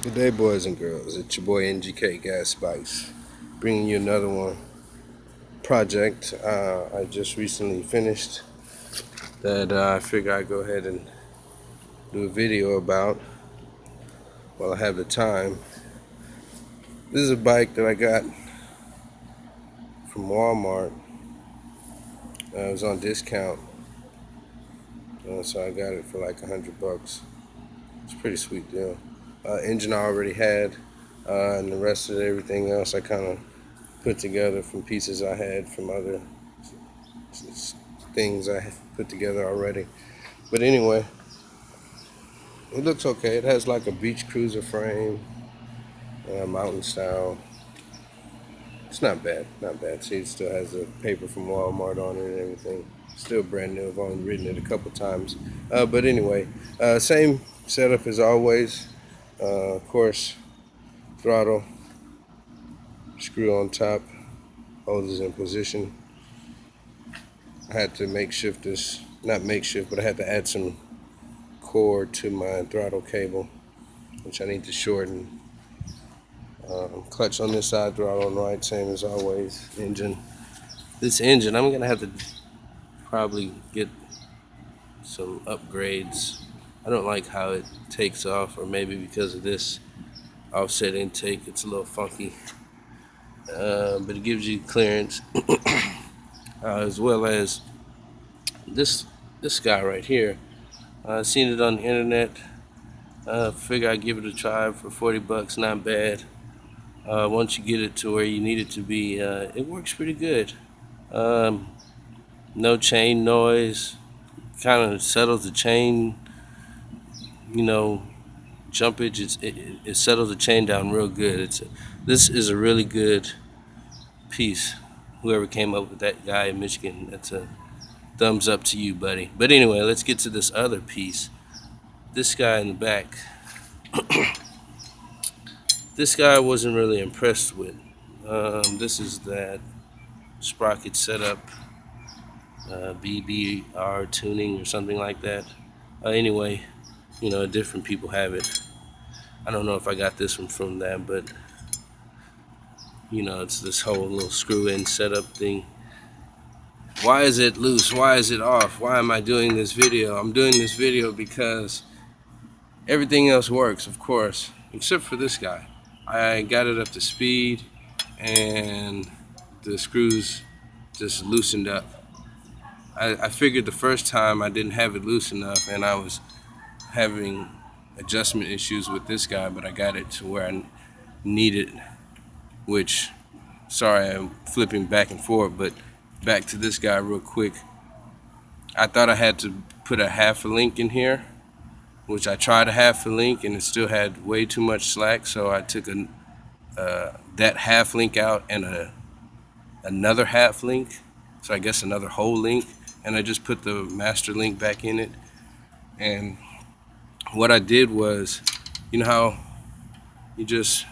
Good day, boys and girls. It's your boy NGK Gas Spice, bringing you another one project I just recently finished that I figure I'd go ahead and do a video about while I have the time. This is a bike that I got from Walmart. It was on discount, so I got it for like $100. It's a pretty sweet deal. Engine I already had, and the rest of everything else I kind of put together from pieces I had from other things I had put together already. But anyway, it looks okay. It has like a beach cruiser frame, mountain style. It's not bad, not bad. See, it still has the paper from Walmart on it and everything. Still brand new. I've only ridden it a couple times. But anyway, same setup as always. Of course, throttle, screw on top, holds it in position. I had to makeshift this, not makeshift, but I had to add some cord to my throttle cable, which I need to shorten. Clutch on this side, throttle on the right, same as always. Engine. This engine, I'm gonna have to probably get some upgrades. I don't like how it takes off, or maybe because of this offset intake, it's a little funky. But it gives you clearance, as well as this guy right here. I seen it on the internet. Figure I'd give it a try for $40. Not bad. Once you get it to where you need it to be, it works pretty good. No chain noise, kind of settles the chain, jumpage. It settles the chain down real good. This is a really good piece. Whoever came up with that guy in Michigan, that's a thumbs up to you, buddy. But anyway, let's get to this other piece. This guy in the back. This guy I wasn't really impressed with. This is that sprocket setup, BBR tuning or something like that. Anyway, different people have it. I don't know if I got this one from that, but it's this whole little screw-in setup thing. Why is it loose? Why is it off? Why am I doing this video? I'm doing this video because everything else works, of course, except for this guy. I got it up to speed, and the screws just loosened up. I figured the first time I didn't have it loose enough, and I was having adjustment issues with this guy, but I got it to where I need it, which, sorry I'm flipping back and forth, but back to this guy real quick. I thought I had to put a half a link in here, which I tried a half a link and it still had way too much slack, so I took that half link out and another half link, so I guess another whole link, and I just put the master link back in it. And what I did was, you know how you just,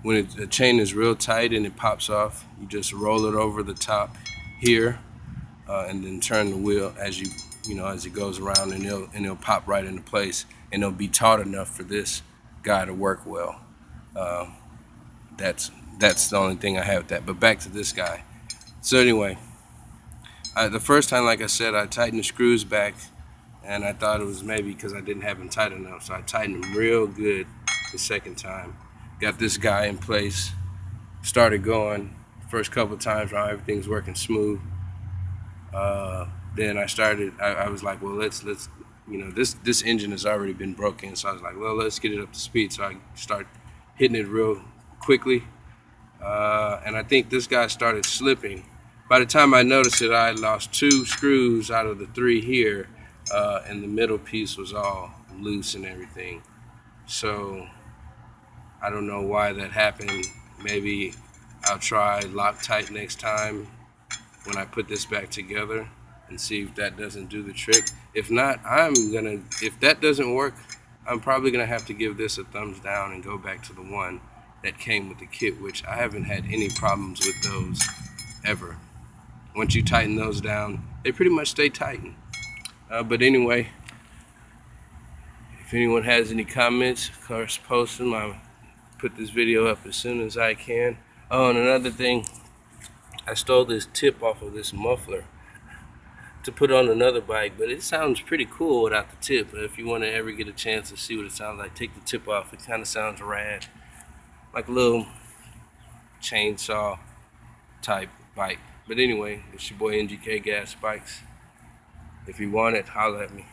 when the chain is real tight and it pops off, you just roll it over the top here, and then turn the wheel as it goes around, and it'll pop right into place, and it'll be taut enough for this guy to work well. That's the only thing I have with that. But back to this guy. So anyway, the first time, like I said, I tightened the screws back, and I thought it was maybe because I didn't have them tight enough, so I tightened them real good the second time. Got this guy in place, started going. First couple of times, everything's working smooth. Then I was like, well, let's this engine has already been broken, so I was like, well, let's get it up to speed. So I start hitting it real quickly, and I think this guy started slipping. By the time I noticed it, I had lost 2 screws out of the 3 here, and the middle piece was all loose and everything. So I don't know why that happened. Maybe I'll try Loctite next time when I put this back together and see if that doesn't do the trick. If not, if that doesn't work, I'm probably gonna have to give this a thumbs down and go back to the one that came with the kit, which I haven't had any problems with those ever. Once you tighten those down, they pretty much stay tightened. But anyway, If anyone has any comments, of course, post them. I'll put this video up as soon as I can. Oh, and another thing, I stole this tip off of this muffler to put on another bike, but it sounds pretty cool without the tip. But if you want to ever get a chance to see what it sounds like, take the tip off. It kind of sounds rad, like a little chainsaw type bike. But anyway, it's your boy NGK Gas Bikes. If you want it, holler at me.